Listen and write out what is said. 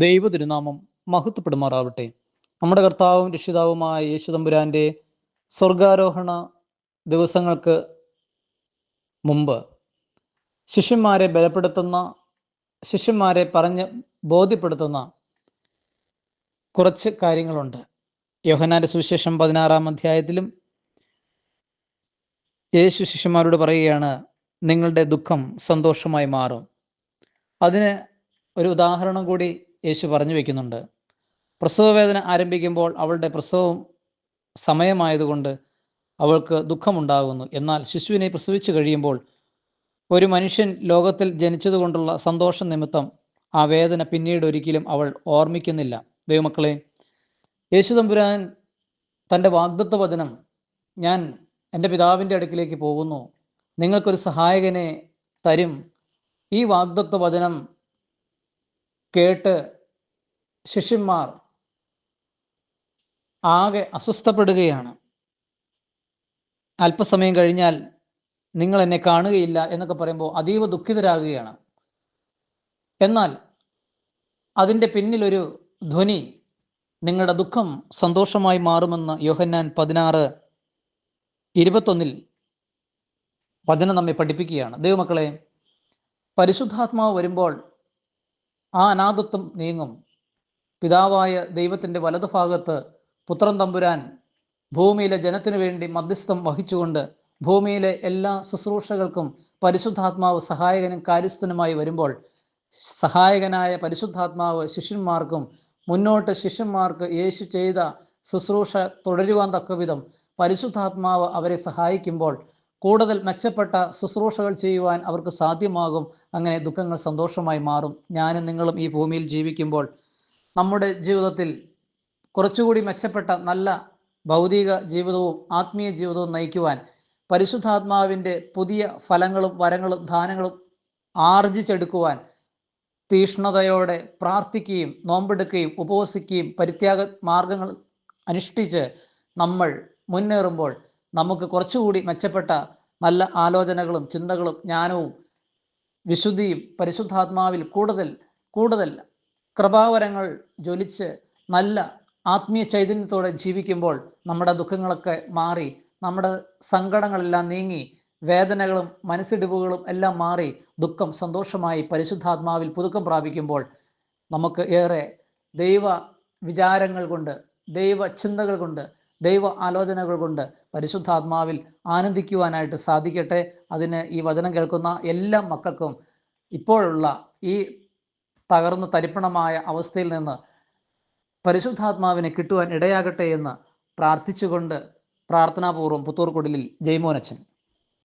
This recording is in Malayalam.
ദൈവ തിരുനാമം മഹത്വപ്പെടുമാറാവട്ടെ. നമ്മുടെ കർത്താവും രക്ഷിതാവുമായ യേശു തമ്പുരാൻ്റെ സ്വർഗാരോഹണ ദിവസങ്ങൾക്ക് മുമ്പ് ശിഷ്യന്മാരെ ബലപ്പെടുത്തുന്ന, ശിഷ്യന്മാരെ പറഞ്ഞ് ബോധ്യപ്പെടുത്തുന്ന കുറച്ച് കാര്യങ്ങളുണ്ട്. യോഹന്നാൻ്റെ സുവിശേഷം 16-ാം അധ്യായത്തിലും യേശു ശിഷ്യന്മാരോട് പറയുകയാണ്, നിങ്ങളുടെ ദുഃഖം സന്തോഷമായി മാറും. അതിന് ഒരു ഉദാഹരണം കൂടി യേശു പറഞ്ഞു വയ്ക്കുന്നുണ്ട്. പ്രസവവേദന ആരംഭിക്കുമ്പോൾ അവളുടെ പ്രസവം സമയമായതുകൊണ്ട് അവൾക്ക് ദുഃഖമുണ്ടാകുന്നു. എന്നാൽ ശിശുവിനെ പ്രസവിച്ചു കഴിയുമ്പോൾ ഒരു മനുഷ്യൻ ലോകത്തിൽ ജനിച്ചതുകൊണ്ടുള്ള സന്തോഷം നിമിത്തം ആ വേദന പിന്നീട് ഒരിക്കലും അവൾ ഓർമ്മിക്കുന്നില്ല. ദൈവമക്കളെ, യേശു തമ്പുരാൻ തൻ്റെ വാഗ്ദത്ത വചനം, ഞാൻ എൻ്റെ പിതാവിൻ്റെ അടുക്കിലേക്ക് പോകുന്നു, നിങ്ങൾക്കൊരു സഹായകനെ തരും. ഈ വാഗ്ദത്ത വചനം കേട്ട് ശിഷ്യന്മാർ ആകെ അസ്വസ്ഥപ്പെടുകയാണ്. അല്പസമയം കഴിഞ്ഞാൽ നിങ്ങൾ എന്നെ കാണുകയില്ല എന്നൊക്കെ പറയുമ്പോൾ അതീവ ദുഃഖിതരാകുകയാണ്. എന്നാൽ അതിൻ്റെ പിന്നിലൊരു ധ്വനി, നിങ്ങളുടെ ദുഃഖം സന്തോഷമായി മാറുമെന്ന് യോഹന്നാൻ 16:21 വചനം നമ്മെ പഠിപ്പിക്കുകയാണ്. ദൈവമക്കളെ, പരിശുദ്ധാത്മാവ് വരുമ്പോൾ ആ അനാഥത്വം നീങ്ങും. പിതാവായ ദൈവത്തിൻ്റെ വലതുഭാഗത്ത് പുത്രൻ തമ്പുരാൻ ഭൂമിയിലെ ജനത്തിനു വേണ്ടി മധ്യസ്ഥം വഹിച്ചുകൊണ്ട് ഭൂമിയിലെ എല്ലാ ശുശ്രൂഷകൾക്കും പരിശുദ്ധാത്മാവ് സഹായകനും കാര്യസ്ഥനുമായി വരുമ്പോൾ, സഹായകനായ പരിശുദ്ധാത്മാവ് ശിഷ്യന്മാർക്കും മുന്നോട്ട് ശിഷ്യന്മാർക്ക് യേശു ചെയ്ത ശുശ്രൂഷ തുടരുവാൻ തക്കവിധം പരിശുദ്ധാത്മാവ് അവരെ സഹായിക്കുമ്പോൾ കൂടുതൽ മെച്ചപ്പെട്ട ശുശ്രൂഷകൾ ചെയ്യുവാൻ അവർക്ക് സാധ്യമാകും. അങ്ങനെ ദുഃഖങ്ങൾ സന്തോഷമായി മാറും. ഞാനും നിങ്ങളും ഈ ഭൂമിയിൽ ജീവിക്കുമ്പോൾ നമ്മുടെ ജീവിതത്തിൽ കുറച്ചുകൂടി മെച്ചപ്പെട്ട നല്ല ഭൗതിക ജീവിതവും ആത്മീയ ജീവിതവും നയിക്കുവാൻ പരിശുദ്ധാത്മാവിൻ്റെ പുതിയ ഫലങ്ങളും വരങ്ങളും ദാനങ്ങളും ആർജിച്ചെടുക്കുവാൻ തീഷ്ണതയോടെ പ്രാർത്ഥിക്കുകയും നോമ്പെടുക്കുകയും ഉപവസിക്കുകയും പരിത്യാഗ മാർഗങ്ങൾ അനുഷ്ഠിച്ച് നമ്മൾ മുന്നേറുമ്പോൾ നമുക്ക് കുറച്ചുകൂടി മെച്ചപ്പെട്ട നല്ല ആലോചനകളും ചിന്തകളും ജ്ഞാനവും വിശുദ്ധിയും പരിശുദ്ധാത്മാവിൽ കൂടുതൽ കൃപാവരങ്ങൾ ജ്വലിച്ച് നല്ല ആത്മീയ ചൈതന്യത്തോടെ ജീവിക്കുമ്പോൾ നമ്മുടെ ദുഃഖങ്ങളൊക്കെ മാറി, നമ്മുടെ സങ്കടങ്ങളെല്ലാം നീങ്ങി, വേദനകളും മനസ്സിടിവുകളും എല്ലാം മാറി ദുഃഖം സന്തോഷമായി പരിശുദ്ധാത്മാവിൽ പുതുക്കം പ്രാപിക്കുമ്പോൾ നമുക്ക് ഏറെ ദൈവ വിചാരങ്ങൾ കൊണ്ട്, ദൈവ ചിന്തകൾ കൊണ്ട്, ദൈവ ആലോചനകൾ കൊണ്ട് പരിശുദ്ധാത്മാവിൽ ആനന്ദിക്കുവാനായിട്ട് സാധിക്കട്ടെ. അതിന് ഈ വചനം കേൾക്കുന്ന എല്ലാ മക്കൾക്കും ഇപ്പോഴുള്ള ഈ തകർന്ന് തരിപ്പണമായ അവസ്ഥയിൽ നിന്ന് പരിശുദ്ധാത്മാവിനെ കിട്ടുവാൻ ഇടയാകട്ടെ എന്ന് പ്രാർത്ഥിച്ചുകൊണ്ട് പ്രാർത്ഥനാപൂർവ്വം പുത്തൂർക്കുടലിൽ ജയ്മോനച്ചൻ.